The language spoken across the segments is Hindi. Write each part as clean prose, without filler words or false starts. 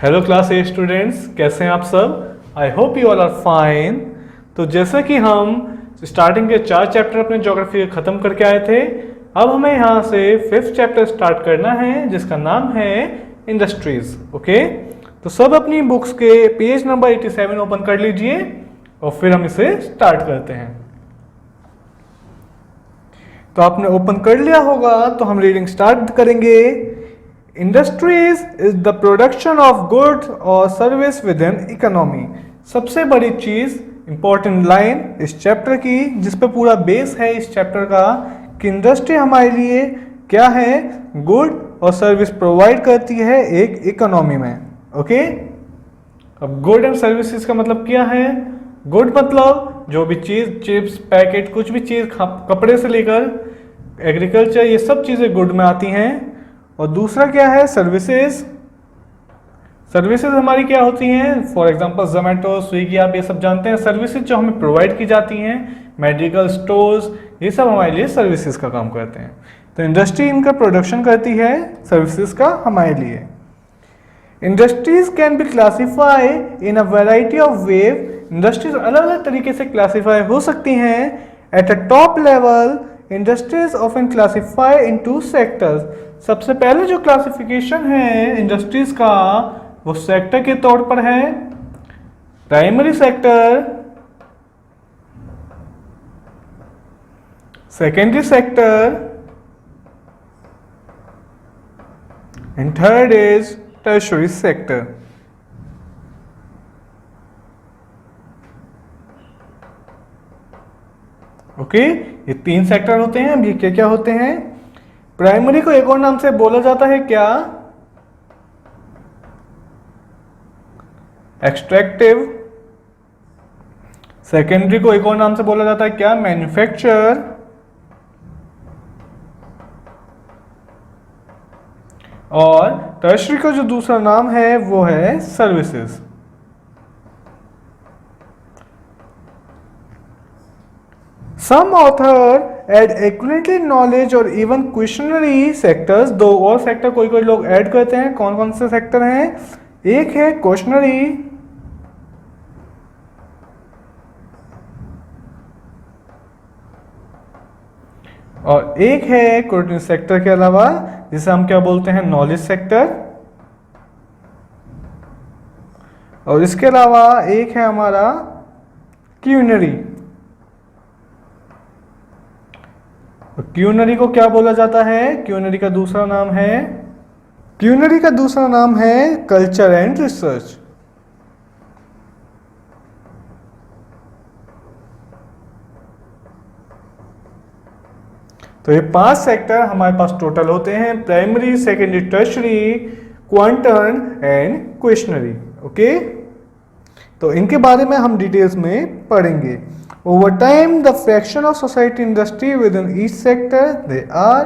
हेलो क्लास ए स्टूडेंट्स, कैसे हैं आप सब। I hope you all are fine. तो जैसा कि हम स्टार्टिंग के 4 चैप्टर अपने ज्योग्राफी के ख़त्म करके आए थे, अब हमें यहाँ से 5th चैप्टर स्टार्ट करना है जिसका नाम है इंडस्ट्रीज। ओके, तो सब अपनी बुक्स के पेज नंबर 87 ओपन कर लीजिए और फिर हम इसे स्टार्ट करते हैं। तो आपने ओपन कर लिया होगा तो हम रीडिंग स्टार्ट करेंगे। Industries is the production of goods और सर्विस विद इन इकोनॉमी। सबसे बड़ी चीज, इंपॉर्टेंट लाइन इस चैप्टर की, जिस पे पूरा बेस है इस चैप्टर का, कि इंडस्ट्री हमारे लिए क्या है, गुड और सर्विस प्रोवाइड करती है एक इकोनॉमी में। ओके, अब गुड एंड सर्विसेज का मतलब क्या है। गुड मतलब जो भी चीज, चिप्स, पैकेट, कुछ भी चीज, कपड़े से लेकर एग्रीकल्चर, ये सब चीजें गुड में आती हैं। और दूसरा क्या है, सर्विसेज। सर्विसेज हमारी क्या होती हैं, फॉर एग्जांपल जोमेटो, स्विगी, आप ये सब जानते हैं। सर्विसेज जो हमें प्रोवाइड की जाती हैं, मेडिकल स्टोर्स, ये सब हमारे लिए सर्विसेज का काम करते हैं। तो इंडस्ट्री इनका प्रोडक्शन करती है सर्विसेज का हमारे लिए। Industries can be classify in a variety of way. Industries अलग अलग तरीके से क्लासीफाई हो सकती हैं। At a top level industries often classify into sectors. सबसे पहले जो क्लासिफिकेशन है इंडस्ट्रीज का, वो सेक्टर के तौर पर है। Primary sector, secondary sector and third is tertiary sector. Okay, ये 3 सेक्टर होते हैं। अब ये क्या क्या होते हैं। प्राइमरी को एक और नाम से बोला जाता है क्या, एक्सट्रैक्टिव। सेकेंडरी को एक और नाम से बोला जाता है क्या, मैन्युफैक्चर। और टर्शियरी का जो दूसरा नाम है वो है services. Some author add equivalently knowledge और even questionary sectors। 2 और सेक्टर कोई कोई लोग ऐड करते हैं। कौन कौन से सेक्टर हैं, एक है क्वेश्चनरी और एक है क्वेश्चनरी सेक्टर के अलावा जिसे हम क्या बोलते हैं, नॉलेज सेक्टर। और इसके अलावा एक है हमारा क्यूनरी। क्यूनरी को क्या बोला जाता है, क्यूनरी का दूसरा नाम है कल्चर एंड रिसर्च। तो ये 5 सेक्टर हमारे पास टोटल होते हैं, primary, secondary, tertiary, quantum and questionnaire. Okay, तो इनके बारे में हम डिटेल्स में पढ़ेंगे। Over time, the fraction of society industry within each sector, they are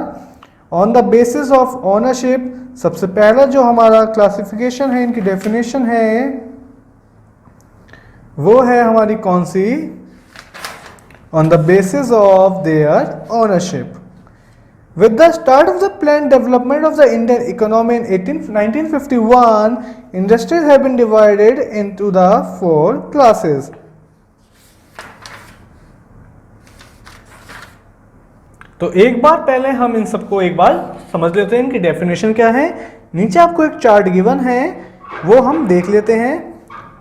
on the basis of ownership। सबसे पहला जो हमारा क्लासिफिकेशन है, इनकी डेफिनेशन है, वो है हमारी कौन सी, on the basis of their ownership। With the start of the planned development of the Indian economy in 1951, industries have been divided into the 4 classes। तो एक बार पहले हम इन सबको एक बार समझ लेते हैं, इनकी डेफिनेशन क्या है। नीचे आपको एक चार्ट गिवन है, वो हम देख लेते हैं।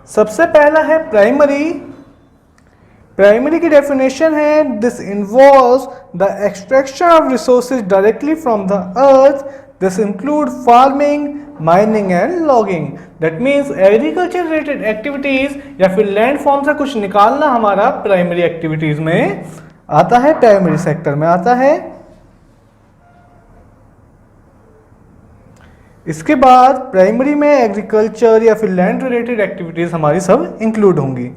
सबसे पहला है प्राइमरी। प्राइमरी की डेफिनेशन है, this involves the extraction of resources directly from the earth. This include farming, mining and logging. That means agriculture related activities या फिर लैंड फॉर्म से कुछ निकालना हमारा प्राइमरी एक्टिविटीज में आता है, प्राइमरी सेक्टर में आता है। इसके बाद प्राइमरी में एग्रीकल्चर या फिर लैंड रिलेटेड एक्टिविटीज हमारी सब इंक्लूड होंगी।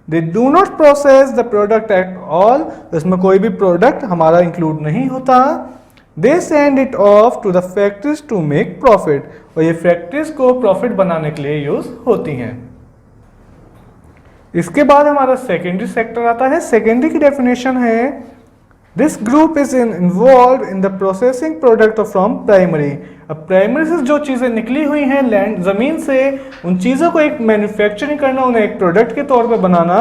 They do not process the product at all. इसमें कोई भी प्रोडक्ट हमारा इंक्लूड नहीं होता। They send it off to the factories to make profit. और ये फैक्ट्रीज को प्रॉफिट बनाने के लिए यूज होती हैं। इसके बाद हमारा सेकेंडरी सेक्टर आता है। सेकेंडरी की डेफिनेशन है, this group is involve in the processing product from primary. अब प्राइमरी से जो चीज़ें निकली हुई हैं लैंड ज़मीन से, उन चीज़ों को एक मैन्युफैक्चरिंग करना, उन्हें एक प्रोडक्ट के तौर पे बनाना,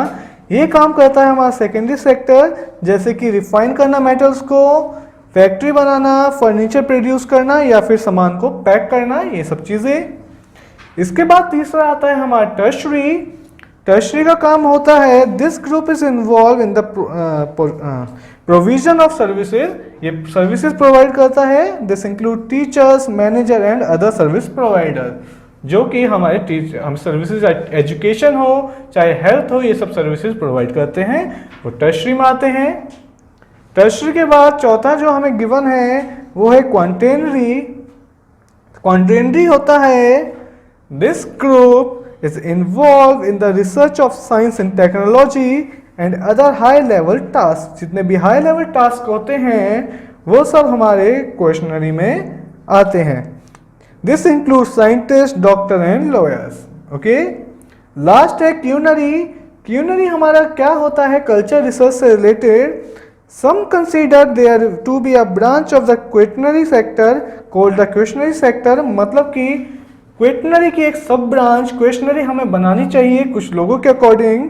ये काम करता है हमारा सेकेंडरी सेक्टर। जैसे कि रिफाइन करना मेटल्स को, फैक्ट्री बनाना, फर्नीचर प्रोड्यूस करना या फिर सामान को पैक करना, ये सब चीज़ें। इसके बाद तीसरा आता है हमारा टर्शरी। टर्शरी का काम होता है this group is involve in the provision of services. ये सर्विसेज प्रोवाइड करता है। This include teachers, manager and other service provider, जो कि हमारे हम सर्विसेज, एजुकेशन हो चाहे हेल्थ हो, ये सब सर्विसेज प्रोवाइड करते हैं, वो टर्शरी में आते हैं। टर्शरी के बाद चौथा जो हमें गिवन है वो है क्वांटेनरी। क्वांटेनरी होता है this group is involved in the research of science and technology and other high level tasks। जितने भी हाई लेवल टास्क होते हैं वो सब हमारे क्वेश्चनरी में आते हैं। This include scientist, doctor and lawyers. Okay, last है क्यूनरी। क्यूनरी हमारा क्या होता है, कल्चर रिसर्च से related. Some consider there to be a branch of the quaternary sector called the quinary sector. मतलब कि क्वेटनरी की एक सब ब्रांच क्वेशनरी हमें बनानी चाहिए कुछ लोगों के according,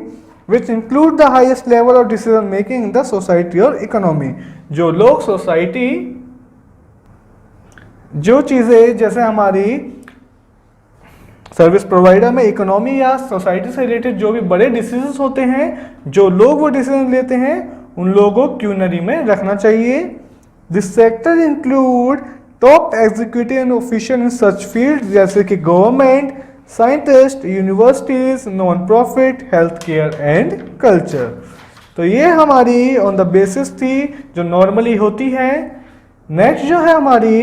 which include the highest level of decision making in the society और इकोनॉमी। जो लोग सोसाइटी, जो चीज़ें जैसे हमारी सर्विस प्रोवाइडर में इकोनॉमी या सोसाइटी से रिलेटेड जो भी बड़े डिसीजंस होते हैं, जो लोग वो डिसीजन लेते हैं, उन लोगों को क्यूनरी में रखना चाहिए। This sector include top executive and official in such field जैसे कि government, scientist, universities, non profit, health care and culture. तो ये हमारी ऑन द बेसिस थी जो नॉर्मली होती है। नेक्स्ट जो है हमारी,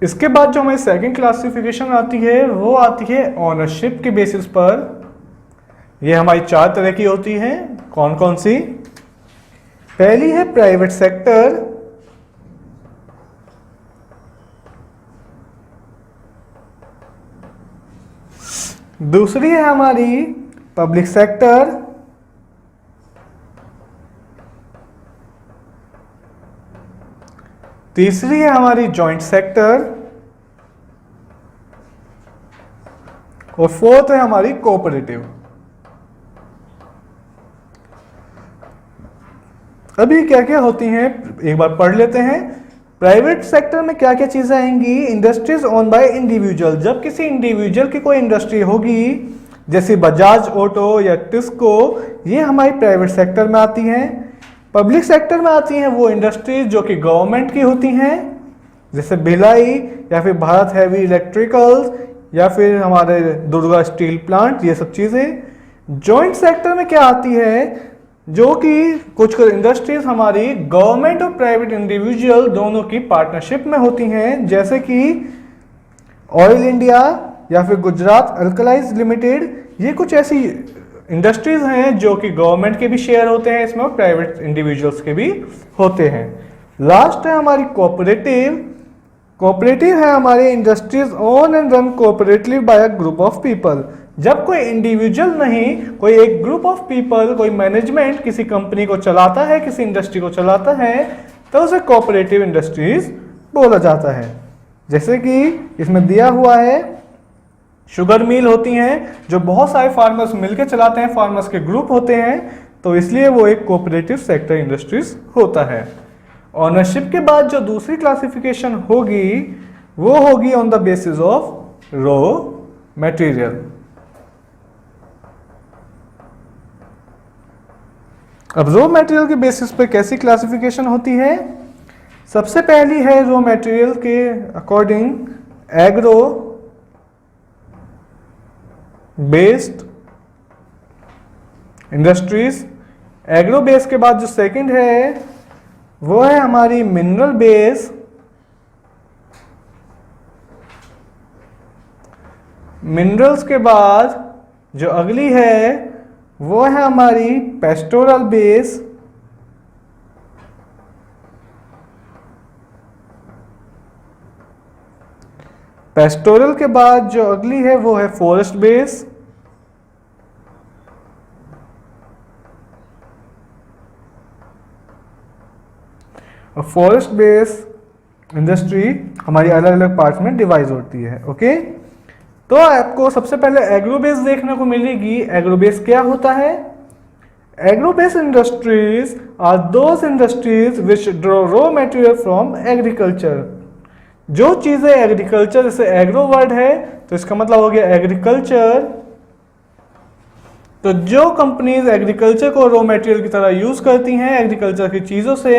इसके बाद जो हमारी सेकंड क्लासिफिकेशन आती है वो आती है ऑनरशिप के बेसिस पर। ये हमारी 4 तरह की होती है। कौन कौन सी? पहली है प्राइवेट सेक्टर, दूसरी है हमारी पब्लिक सेक्टर, तीसरी है हमारी जॉइंट सेक्टर और फोर्थ है हमारी कोऑपरेटिव। अभी क्या क्या होती हैं एक बार पढ़ लेते हैं। प्राइवेट सेक्टर में क्या क्या चीजें आएंगी? Industries own by individual. जब किसी इंडिविजुअल की कोई इंडस्ट्री होगी जैसे बजाज ऑटो या टिस्को, ये हमारी प्राइवेट सेक्टर में आती हैं। पब्लिक सेक्टर में आती हैं वो इंडस्ट्रीज जो कि गवर्नमेंट की होती हैं, जैसे भिलाई या फिर भारत हैवी इलेक्ट्रिकल्स या फिर हमारे दुर्गा स्टील प्लांट, ये सब चीज़ें। जॉइंट सेक्टर में क्या आती है? जो कि कुछ इंडस्ट्रीज हमारी गवर्नमेंट और प्राइवेट इंडिविजुअल दोनों की पार्टनरशिप में होती हैं, जैसे कि ऑयल इंडिया या फिर गुजरात अल्कलाइज लिमिटेड। ये कुछ ऐसी इंडस्ट्रीज हैं जो कि गवर्नमेंट के भी शेयर होते हैं इसमें और प्राइवेट इंडिविजुअल्स के भी होते हैं। लास्ट है हमारी कोऑपरेटिव। कोऑपरेटिव है हमारे industries own and run cooperatively by a group of people. जब कोई इंडिविजुअल नहीं, कोई एक ग्रुप ऑफ पीपल, कोई मैनेजमेंट किसी कंपनी को चलाता है, किसी इंडस्ट्री को चलाता है, तो उसे कोऑपरेटिव इंडस्ट्रीज बोला जाता है। जैसे कि इसमें दिया हुआ है शुगर मिल होती हैं जो बहुत सारे फार्मर्स मिलकर चलाते हैं, फार्मर्स के ग्रुप होते हैं, तो इसलिए वो एक कोऑपरेटिव सेक्टर इंडस्ट्रीज होता है। ऑनरशिप के बाद जो दूसरी क्लासिफिकेशन होगी वो होगी on the basis of raw material. अब रॉ मटेरियल के बेसिस पे कैसी क्लासिफिकेशन होती है? सबसे पहली है रॉ मटेरियल के according agro based industries. Agro base के बाद जो सेकंड है वो है हमारी मिनरल बेस। मिनरल्स के बाद जो अगली है वो है हमारी पेस्टोरल बेस। पेस्टोरल के बाद जो अगली है वो है फॉरेस्ट बेस। और फॉरेस्ट बेस इंडस्ट्री हमारी अलग अलग पार्ट्स में डिवाइड होती है। ओके, तो आपको सबसे पहले एग्रोबेस देखने को मिलेगी। एग्रोबेस क्या होता है? Agro base industries are those industries which draw raw material from agriculture. जो चीजें एग्रीकल्चर, जैसे एग्रो वर्ड है तो इसका मतलब हो गया एग्रीकल्चर। तो जो कंपनीज एग्रीकल्चर को रॉ मटेरियल की तरह यूज करती हैं एग्रीकल्चर की चीजों से,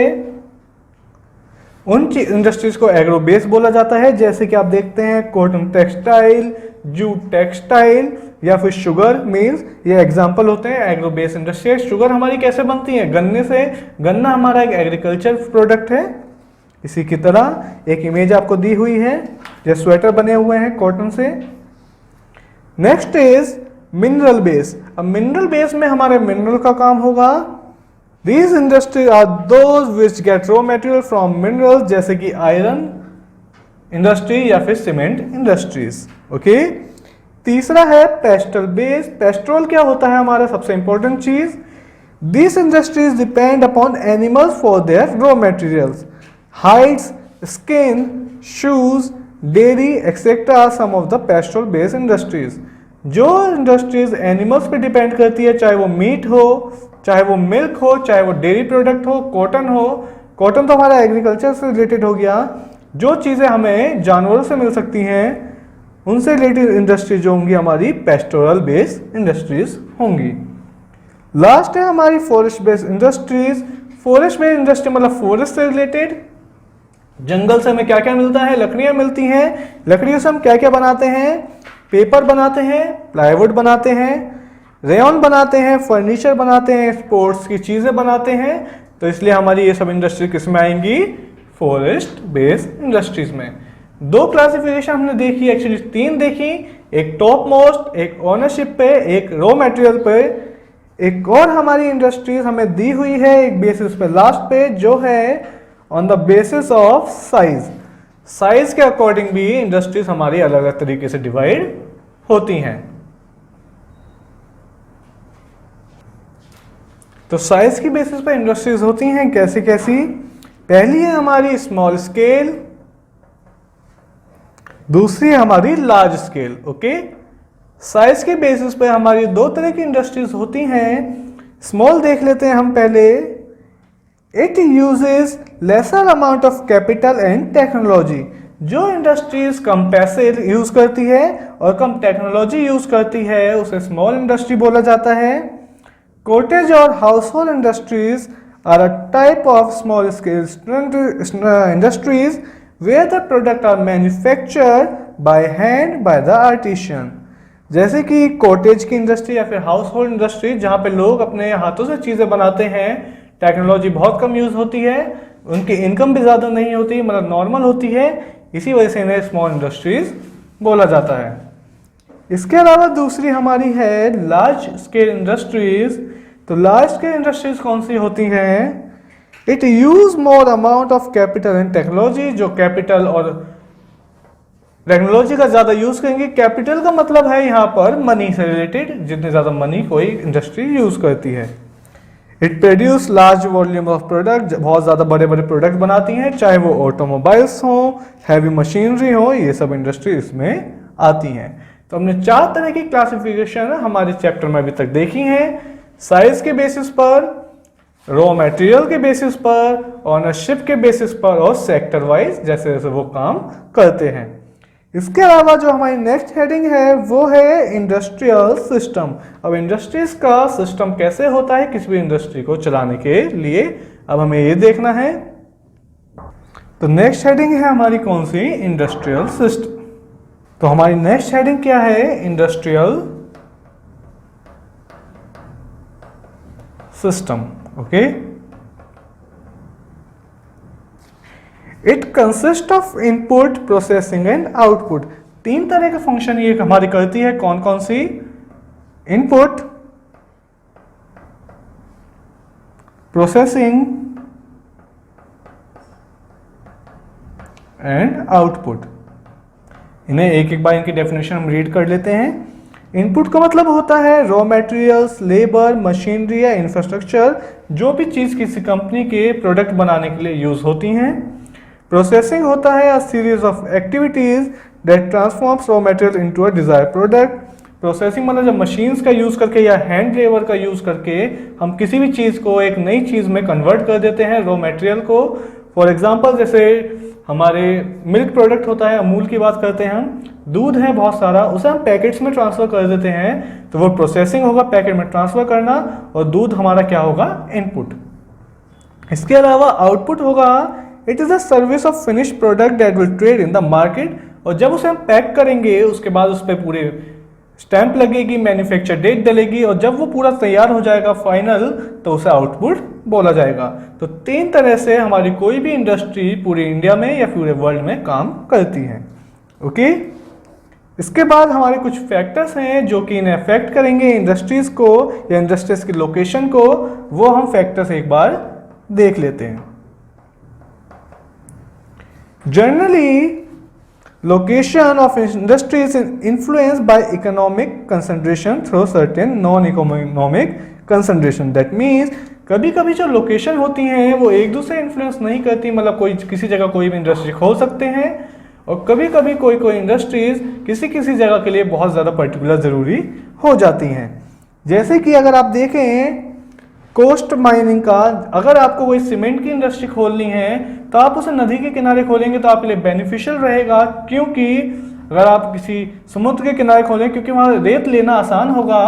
उन इंडस्ट्रीज को एग्रोबेस बोला जाता है। जैसे कि आप देखते हैं कॉटन टेक्सटाइल, जूट टेक्सटाइल या फिर शुगर मिल्स, ये एग्जांपल होते हैं एग्रोबेस इंडस्ट्री। शुगर हमारी कैसे बनती है? गन्ने से। गन्ना हमारा एक एग्रीकल्चर प्रोडक्ट है। इसी की तरह एक इमेज आपको दी हुई है, जो स्वेटर बने हुए हैं कॉटन से। Next is mineral base. अब मिनरल बेस में हमारे मिनरल का काम होगा। These industries are those which get raw material from minerals, जैसे कि आयरन इंडस्ट्री या फिर सीमेंट इंडस्ट्रीज। ओके, तीसरा है पेस्टल बेस। पेस्ट्रोल क्या होता है? हमारा सबसे इंपॉर्टेंट चीज। These industries depend upon animals for their raw materials. Hides, skin, shoes, dairy, etc. are some of the petrol based industries. जो इंडस्ट्रीज एनिमल्स पे डिपेंड करती है, चाहे वो मीट हो, चाहे वो मिल्क हो, चाहे वो डेयरी प्रोडक्ट हो, कॉटन हो। कॉटन तो हमारा एग्रीकल्चर से रिलेटेड हो गया। जो चीज़ें हमें जानवरों से मिल सकती हैं उनसे रिलेटेड इंडस्ट्रीज जो होंगी हमारी पेस्टोरल बेस्ड इंडस्ट्रीज होंगी। लास्ट है हमारी forest based industries. Forest based industry मतलब फॉरेस्ट से रिलेटेड। जंगल से हमें क्या क्या मिलता है? लकड़ियां मिलती हैं। लकड़ियों से हम क्या क्या बनाते हैं? पेपर बनाते हैं, प्लाईवुड बनाते हैं, रेयन बनाते हैं, फर्नीचर बनाते हैं, स्पोर्ट्स की चीज़ें बनाते हैं। तो इसलिए हमारी ये सब इंडस्ट्री किस में आएंगी? फॉरेस्ट बेस्ड इंडस्ट्रीज में। दो क्लासिफिकेशन हमने देखी, एक्चुअली तीन देखी। एक टॉप मोस्ट, एक ओनरशिप पे, एक रॉ मटेरियल पे। एक और हमारी इंडस्ट्रीज हमें दी हुई है एक बेसिस पे, लास्ट पे, जो है on the basis of size. Size के अकॉर्डिंग भी इंडस्ट्रीज हमारी अलग अलग तरीके से डिवाइड होती हैं। तो साइज की बेसिस पर इंडस्ट्रीज होती हैं कैसी कैसी? पहली है हमारी स्मॉल स्केल, दूसरी है हमारी लार्ज स्केल। ओके, साइज के बेसिस पे हमारी दो तरह की इंडस्ट्रीज होती हैं। स्मॉल देख लेते हैं हम पहले। It uses lesser amount of capital and technology. जो इंडस्ट्रीज कम पैसे यूज करती है और कम टेक्नोलॉजी यूज करती है उसे स्मॉल इंडस्ट्री बोला जाता है। कॉटेज और household industries are a type of small scale industries where the product are manufactured by hand by the artisan. जैसे कि कॉटेज की इंडस्ट्री या फिर हाउस होल्ड इंडस्ट्री, जहाँ पे लोग अपने हाथों से चीज़ें बनाते हैं, टेक्नोलॉजी बहुत कम यूज होती है, उनकी इनकम भी ज़्यादा नहीं होती, मतलब नॉर्मल होती है, इसी वजह से इन्हें स्मॉल इंडस्ट्रीज बोला जाता है। इसके अलावा दूसरी हमारी है लार्ज स्केल इंडस्ट्रीज। तो लार्ज स्केल इंडस्ट्रीज कौन सी होती हैं? It use more amount of capital and technology. जो कैपिटल और टेक्नोलॉजी का ज़्यादा यूज करेंगे। कैपिटल का मतलब है यहाँ पर मनी से रिलेटेड, जितनी ज़्यादा मनी कोई इंडस्ट्री यूज करती है। It produce large volume of product. बहुत ज़्यादा बड़े बड़े प्रोडक्ट बनाती हैं, चाहे वो ऑटोमोबाइल्स हो, हैवी मशीनरी हो, ये सब इंडस्ट्री इसमें आती हैं। तो हमने चार तरह की क्लासिफिकेशन हमारे चैप्टर में अभी तक देखी हैं। साइज के बेसिस पर, रॉ मटेरियल के बेसिस पर, ओनरशिप के बेसिस पर और सेक्टर वाइज जैसे जैसे वो काम करते हैं। इसके अलावा जो हमारी नेक्स्ट हेडिंग है वो है इंडस्ट्रियल सिस्टम। अब इंडस्ट्रीज का सिस्टम कैसे होता है किसी भी इंडस्ट्री को चलाने के लिए, अब हमें ये देखना है। तो नेक्स्ट हेडिंग है हमारी कौन सी? Industrial system. तो हमारी नेक्स्ट हेडिंग क्या है? Industrial system. Okay, it consist of input, processing and output. तीन तरह के फंक्शन ये हमारी करती है। कौन कौन सी? Input, processing and output. इन्हें एक एक बार इनकी डेफिनेशन हम रीड कर लेते हैं। इनपुट का मतलब होता है रॉ मटेरियल्स, लेबर, मशीनरी या इंफ्रास्ट्रक्चर, जो भी चीज़ किसी कंपनी के प्रोडक्ट बनाने के लिए यूज होती हैं। प्रोसेसिंग होता है a series of activities that transforms raw material into a desired product. Processing मतलब जब मशीन्स का यूज़ करके या हैंड लेबर का यूज़ करके हम किसी भी चीज़ को एक नई चीज़ में कन्वर्ट कर देते हैं, रॉ मटेरियल को। फॉर एग्जांपल जैसे हमारे मिल्क प्रोडक्ट होता है, अमूल की बात करते हैं हम, दूध है बहुत सारा, उसे हम पैकेट्स में ट्रांसफ़र कर देते हैं, तो वो प्रोसेसिंग होगा, पैकेट में ट्रांसफ़र करना, और दूध हमारा क्या होगा, इनपुट। इसके अलावा आउटपुट होगा, it is a service of finish product that will trade in the market. और जब उसे हम पैक करेंगे उसके बाद उस पर पूरे स्टैंप लगेगी, मैन्युफैक्चर डेट डलेगी, और जब वो पूरा तैयार हो जाएगा फाइनल, तो उसे आउटपुट बोला जाएगा। तो 3 तरह से हमारी कोई भी इंडस्ट्री पूरे इंडिया में या पूरे वर्ल्ड में काम करती है। ओके, इसके बाद हमारे कुछ फैक्टर्स हैं जो कि इन्हें अफेक्ट करेंगे इंडस्ट्रीज को या इंडस्ट्रीज की लोकेशन को, वो हम फैक्टर्स एक बार देख लेते हैं। Generally location of industry is influenced by economic concentration through certain non-economic concentration. That means कभी कभी जो लोकेशन होती हैं वो एक दूसरे इन्फ्लुएंस नहीं करती, मतलब कोई किसी जगह कोई भी इंडस्ट्री खोल सकते हैं, और कभी कभी कोई इंडस्ट्रीज किसी किसी जगह के लिए बहुत ज़्यादा पर्टिकुलर ज़रूरी हो जाती हैं। जैसे कि अगर आप देखें कोस्ट माइनिंग का, अगर आपको कोई सीमेंट की इंडस्ट्री खोलनी है तो आप उसे नदी के किनारे खोलेंगे तो आपके लिए बेनिफिशियल रहेगा, क्योंकि अगर आप किसी समुद्र के किनारे खोलें क्योंकि वहाँ रेत लेना आसान होगा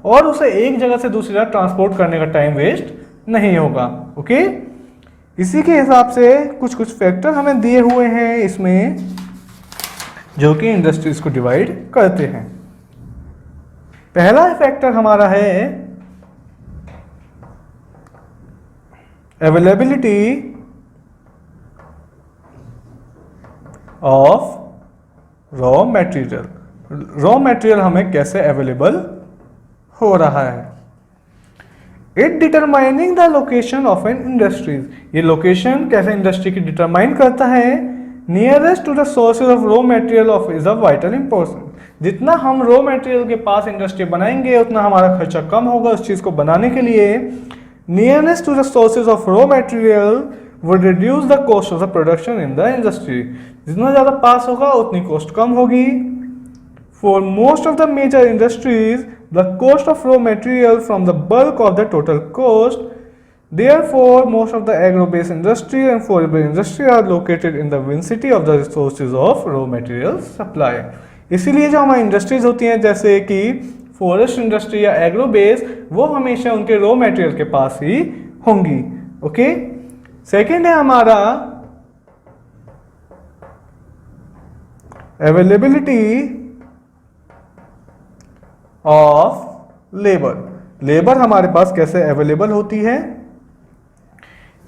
और उसे एक जगह से दूसरी जगह ट्रांसपोर्ट करने का टाइम वेस्ट नहीं होगा। ओके, इसी के हिसाब से कुछ फैक्टर हमें दिए हुए हैं इसमें जो कि इंडस्ट्रीज को डिवाइड करते हैं। पहला फैक्टर हमारा है availability of raw material. Raw material हमें कैसे अवेलेबल हो रहा है। It determining the location of an industries, ये लोकेशन कैसे इंडस्ट्री की डिटरमाइन करता है। Nearest to the sources of raw material of is of vital importance, जितना हम रॉ मटेरियल के पास इंडस्ट्री बनाएंगे उतना हमारा खर्चा कम होगा उस चीज़ को बनाने के लिए। Nearness to the sources of raw material would reduce the cost of the production in the industry. जितना ज़्यादा पास होगा उतनी कॉस्ट कम होगी। For most of the major industries, the cost of raw material from the bulk of the total cost. Therefore, most of the agro-based industry and forest industry are located in the vicinity of the sources of raw material supply. इसीलिए जो हमारी इंडस्ट्रीज होती हैं जैसे कि फॉरेस्ट इंडस्ट्री या एग्रो बेस, वो हमेशा उनके रॉ मटेरियल के पास ही होंगी। ओके, सेकंड है हमारा अवेलेबिलिटी ऑफ लेबर। लेबर हमारे पास कैसे अवेलेबल होती है।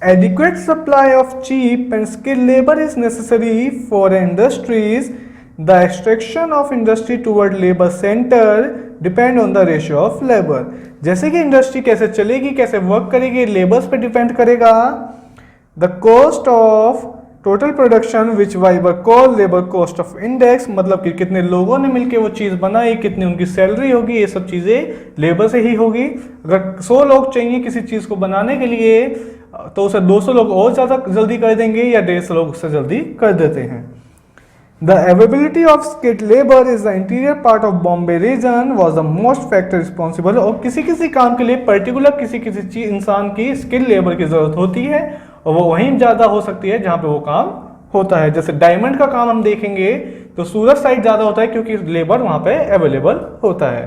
Adequate supply of cheap and skilled labour is necessary for industries. The extraction of industry toward labour centre depend on the ratio of labour. जैसे कि इंडस्ट्री कैसे चलेगी, कैसे वर्क करेगी, लेबर्स पे डिपेंड करेगा। The cost of total production which Viber call labour cost of index, मतलब कि कितने लोगों ने मिलकर वो चीज़ बनाई, कितनी उनकी सैलरी होगी, ये सब चीज़ें लेबर से ही होगी। अगर 100 लोग चाहिए किसी चीज़ को बनाने के लिए तो उसे 200 लोग और ज़्यादा जल्दी कर देंगे या 150 लोग उससे जल्दी कर देते हैं। The availability of skilled labor is the interior part of Bombay region was the most factor responsible। और किसी किसी काम के लिए पर्टिकुलर किसी किसी इंसान की स्किल लेबर की ज़रूरत होती है और वो वहीं ज़्यादा हो सकती है जहाँ पे वो काम होता है। जैसे डायमंड का काम हम देखेंगे तो सूरत साइड ज़्यादा होता है क्योंकि लेबर वहाँ पे अवेलेबल होता है।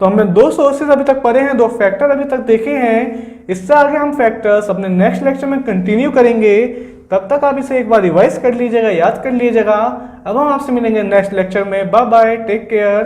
तो हमने 2 सोर्सेज अभी तक पढ़े हैं, 2 फैक्टर अभी तक देखे हैं। इससे आगे हम फैक्टर्स अपने नेक्स्ट लेक्चर में कंटिन्यू करेंगे। तब तक आप इसे एक बार रिवाइज कर लीजिएगा, याद कर लीजिएगा। अब हम आपसे मिलेंगे नेक्स्ट लेक्चर में। Bye bye, take care.